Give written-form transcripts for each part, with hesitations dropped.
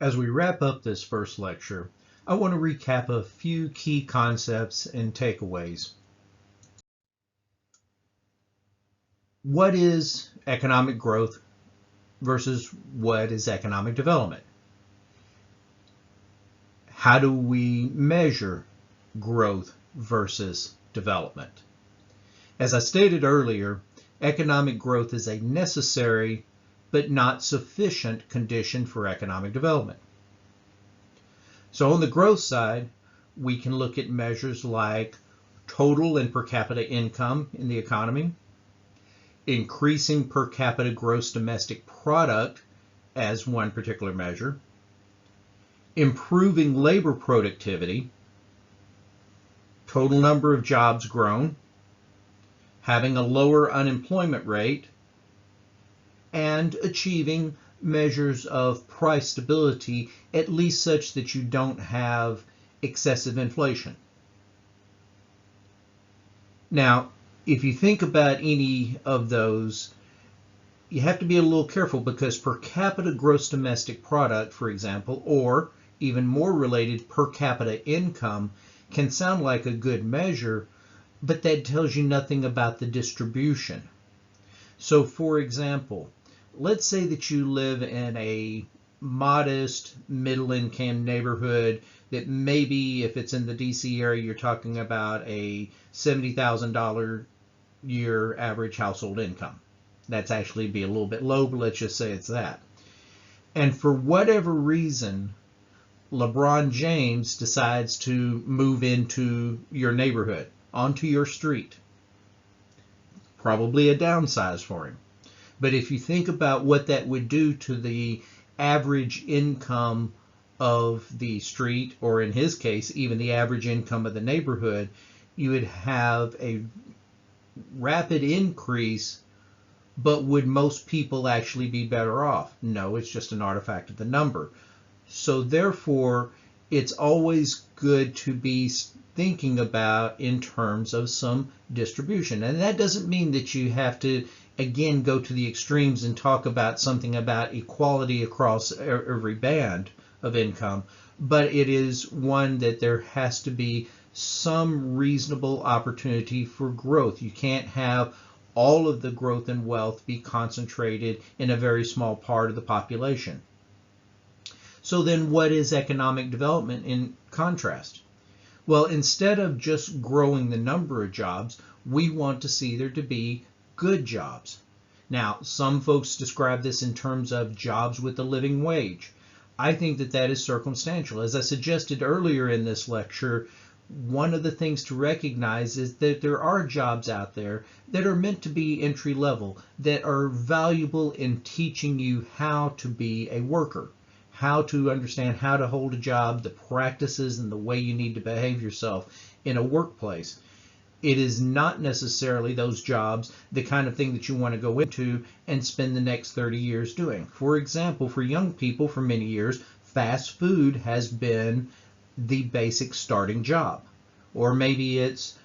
As we wrap up this first lecture, I want to recap a few key concepts and takeaways. What is economic growth versus what is economic development? How do we measure growth versus development? As I stated earlier, economic growth is a necessary but not sufficient condition for economic development. So on the growth side, we can look at measures like total and per capita income in the economy, increasing per capita gross domestic product as one particular measure, improving labor productivity, total number of jobs grown, having a lower unemployment rate, and achieving measures of price stability, at least such that you don't have excessive inflation. Now, if you think about any of those, you have to be a little careful because per capita gross domestic product, for example, or even more related, per capita income, can sound like a good measure, but that tells you nothing about the distribution. So, for example, let's say that you live in a modest middle-income neighborhood that maybe if it's in the DC area, you're talking about a $70,000 year average household income. That's actually be a little bit low, but let's just say it's that. And for whatever reason, LeBron James decides to move into your neighborhood, onto your street. Probably a downsize for him. But if you think about what that would do to the average income of the street, or in his case, even the average income of the neighborhood, you would have a rapid increase, but would most people actually be better off? No, it's just an artifact of the number. So therefore, it's always good to be thinking about in terms of some distribution. And that doesn't mean that you have to again go to the extremes and talk about something about equality across every band of income, but it is one that there has to be some reasonable opportunity for growth. You can't have all of the growth and wealth be concentrated in a very small part of the population. So then what is economic development in contrast? Well, instead of just growing the number of jobs, we want to see there to be good jobs. Now, some folks describe this in terms of jobs with a living wage. I think that that is circumstantial. As I suggested earlier in this lecture, one of the things to recognize is that there are jobs out there that are meant to be entry level, that are valuable in teaching you how to be a worker, how to understand how to hold a job, the practices and the way you need to behave yourself in a workplace. It is not necessarily those jobs the kind of thing that you want to go into and spend the next 30 years doing. For example, for young people for many years, fast food has been the basic starting job. Or maybe it's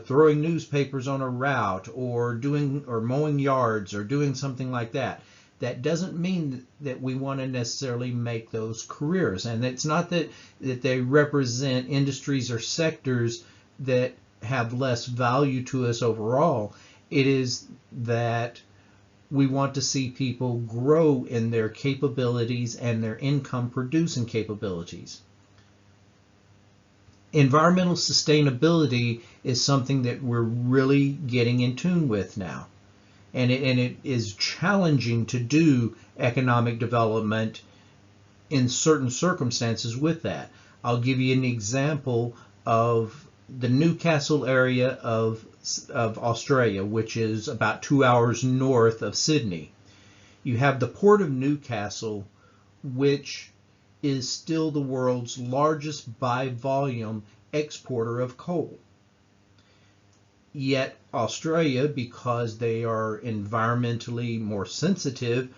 throwing newspapers on a route, or mowing yards, or doing something like that. That doesn't mean that we want to necessarily make those careers. And it's not that they represent industries or sectors that have less value to us overall. It is that we want to see people grow in their capabilities and their income producing capabilities. Environmental sustainability is something that we're really getting in tune with now. And it is challenging to do economic development in certain circumstances with that. I'll give you an example of the Newcastle area of Australia, which is about 2 hours north of Sydney. You have the Port of Newcastle, which is still the world's largest by volume exporter of coal. Yet Australia, because they are environmentally more sensitive,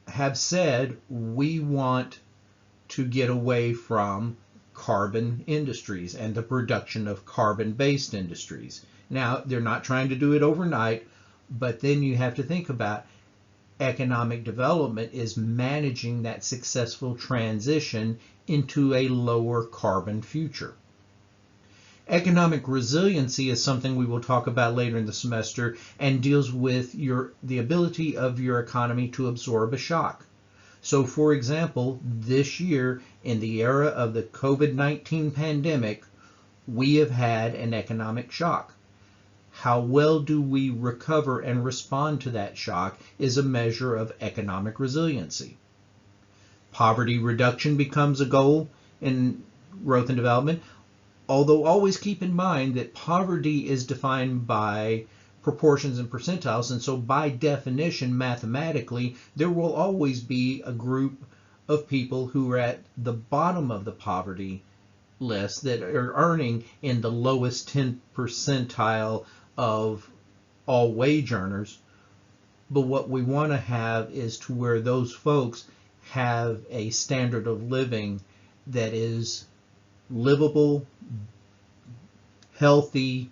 have said we want to get away from carbon industries and the production of carbon-based industries. Now, they're not trying to do it overnight, but then you have to think about, economic development is managing that successful transition into a lower carbon future. Economic resiliency is something we will talk about later in the semester and deals with the ability of your economy to absorb a shock. So for example, this year in the era of the COVID-19 pandemic, we have had an economic shock. How well do we recover and respond to that shock is a measure of economic resiliency. Poverty reduction becomes a goal in growth and development, although always keep in mind that poverty is defined by proportions and percentiles, and so by definition, mathematically, there will always be a group of people who are at the bottom of the poverty list that are earning in the lowest 10th percentile of all wage earners. But what we want to have is to where those folks have a standard of living that is livable, healthy,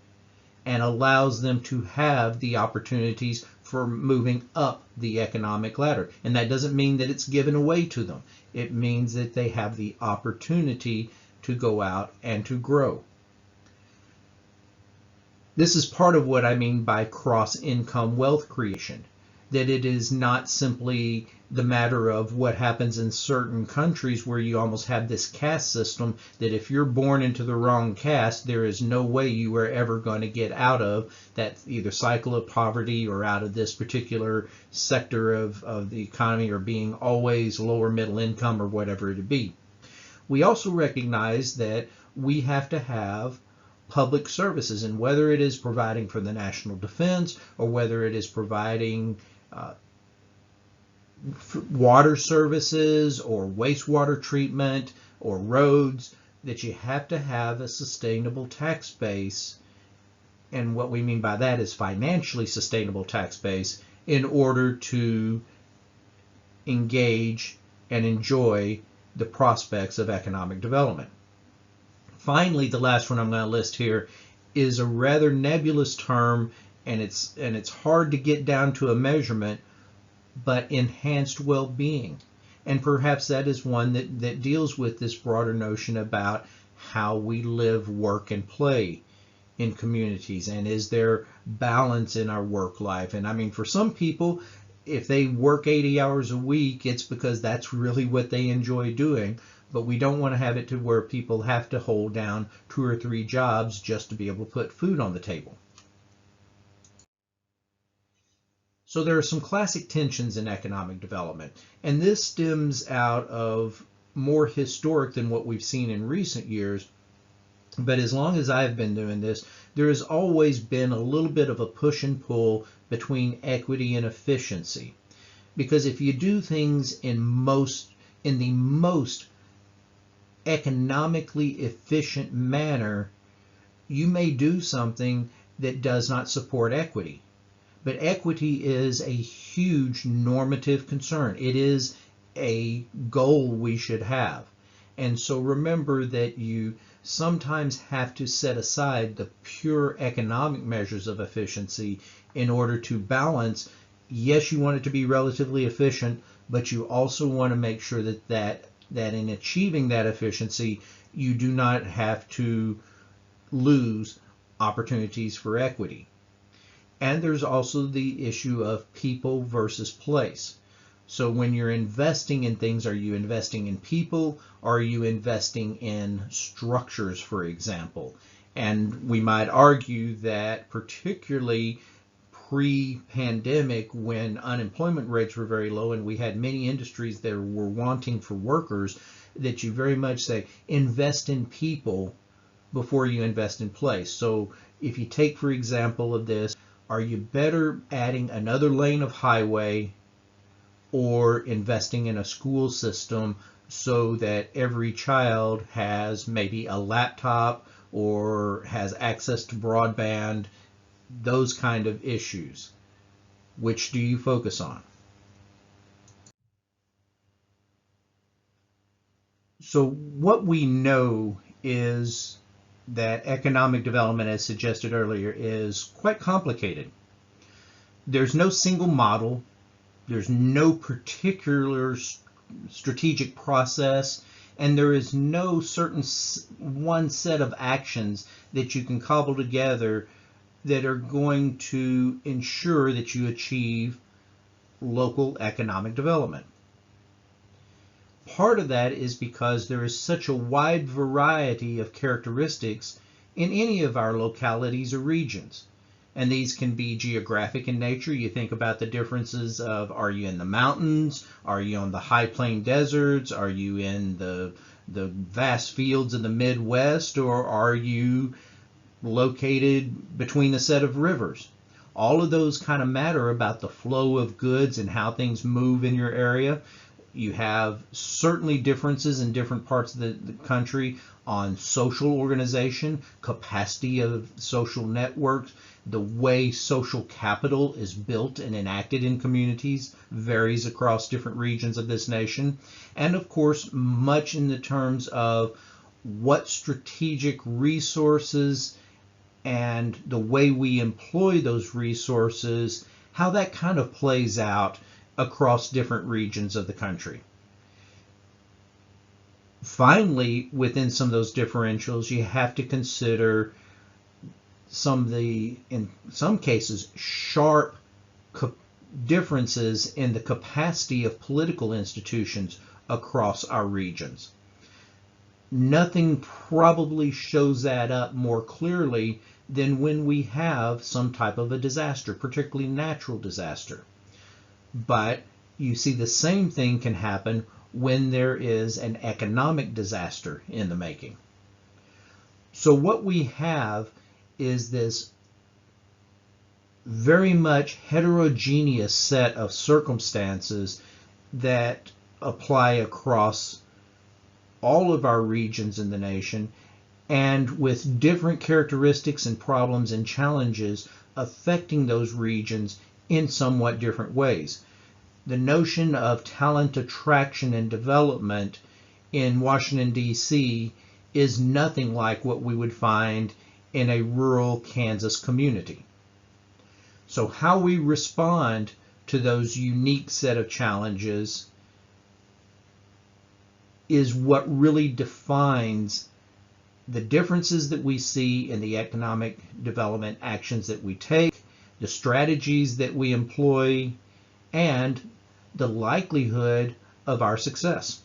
and allows them to have the opportunities for moving up the economic ladder. And that doesn't mean that it's given away to them. It means that they have the opportunity to go out and to grow. This is part of what I mean by cross-income wealth creation, that it is not simply the matter of what happens in certain countries where you almost have this caste system that if you're born into the wrong caste, there is no way you are ever going to get out of that either cycle of poverty or out of this particular sector of the economy or being always lower middle income or whatever it be. We also recognize that we have to have public services, and whether it is providing for the national defense or whether it is providing water services or wastewater treatment or roads, that you have to have a sustainable tax base. And what we mean by that is financially sustainable tax base in order to engage and enjoy the prospects of economic development. Finally, the last one I'm going to list here is a rather nebulous term, and it's hard to get down to a measurement, but enhanced well-being. And perhaps that is one that deals with this broader notion about how we live, work, and play in communities, and is there balance in our work life. And I mean, for some people, if they work 80 hours a week, it's because that's really what they enjoy doing. But we don't want to have it to where people have to hold down 2 or 3 jobs just to be able to put food on the table. So there are some classic tensions in economic development, and this stems out of more historic than what we've seen in recent years. But as long as I've been doing this, there has always been a little bit of a push and pull between equity and efficiency. Because if you do things in the most economically efficient manner, you may do something that does not support equity. But equity is a huge normative concern. It is a goal we should have. And so remember that you sometimes have to set aside the pure economic measures of efficiency in order to balance. Yes, you want it to be relatively efficient, but you also want to make sure that in achieving that efficiency, you do not have to lose opportunities for equity. And there's also the issue of people versus place. So when you're investing in things, are you investing in people? Or are you investing in structures, for example? And we might argue that particularly pre-pandemic, when unemployment rates were very low and we had many industries that were wanting for workers, that you very much say invest in people before you invest in place. So if you take, for example, of this, are you better adding another lane of highway or investing in a school system so that every child has maybe a laptop or has access to broadband, those kind of issues? Which do you focus on? So what we know is that economic development, as suggested earlier, is quite complicated. There's no single model There's no particular strategic process, and there is no certain one set of actions that you can cobble together that are going to ensure that you achieve local economic development. Part of that is because there is such a wide variety of characteristics in any of our localities or regions. And these can be geographic in nature. You think about the differences of, are you in the mountains? Are you on the high plain deserts? Are you in the vast fields of the Midwest? Or are you located between a set of rivers? All of those kind of matter about the flow of goods and how things move in your area. You have certainly differences in different parts of the country on social organization, capacity of social networks, the way social capital is built and enacted in communities varies across different regions of this nation. And of course, much in the terms of what strategic resources and the way we employ those resources, how that kind of plays out across different regions of the country. Finally, within some of those differentials, you have to consider in some cases, sharp differences in the capacity of political institutions across our regions. Nothing probably shows that up more clearly than when we have some type of a disaster, particularly natural disaster. But you see the same thing can happen when there is an economic disaster in the making. So what we have is this very much heterogeneous set of circumstances that apply across all of our regions in the nation, and with different characteristics and problems and challenges affecting those regions in somewhat different ways. The notion of talent attraction and development in Washington, D.C. is nothing like what we would find in a rural Kansas community. So how we respond to those unique set of challenges is what really defines the differences that we see in the economic development actions that we take, the strategies that we employ, and the likelihood of our success.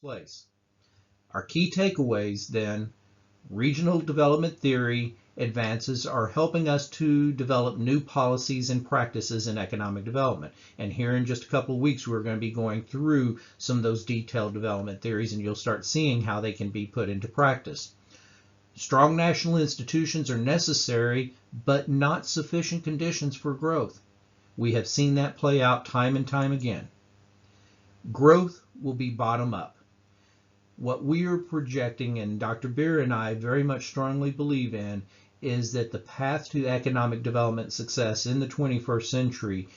Our key takeaways then: regional development theory advances are helping us to develop new policies and practices in economic development. And here in just a couple of weeks, we're going to be going through some of those detailed development theories, and you'll start seeing how they can be put into practice. Strong national institutions are necessary, but not sufficient conditions for growth. We have seen that play out time and time again. Growth will be bottom up. What we are projecting, and Dr. Beer and I very much strongly believe in, is that the path to economic development success in the 21st century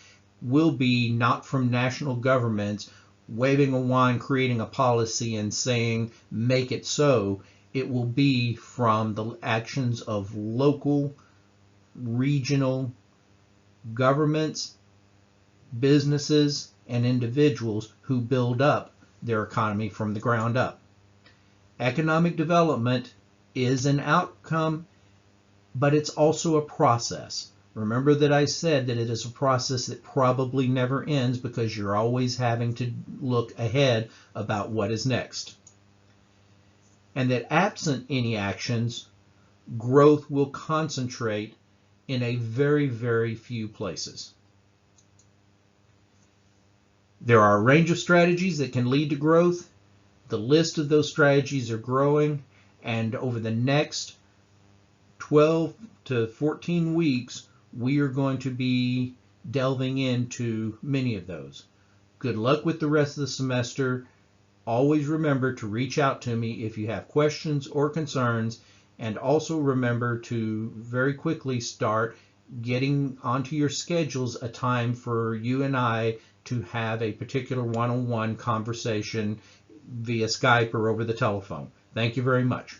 will be not from national governments waving a wand, creating a policy and saying, make it so. It will be from the actions of local, regional governments, businesses, and individuals who build up their economy from the ground up. Economic development is an outcome, but it's also a process. Remember that I said that it is a process that probably never ends because you're always having to look ahead about what is next. And that absent any actions, growth will concentrate in a very, very few places. There are a range of strategies that can lead to growth. The list of those strategies are growing, and over the next 12 to 14 weeks, we are going to be delving into many of those. Good luck with the rest of the semester. Always remember to reach out to me if you have questions or concerns, and also remember to very quickly start getting onto your schedules a time for you and I to have a particular one-on-one conversation via Skype or over the telephone. Thank you very much.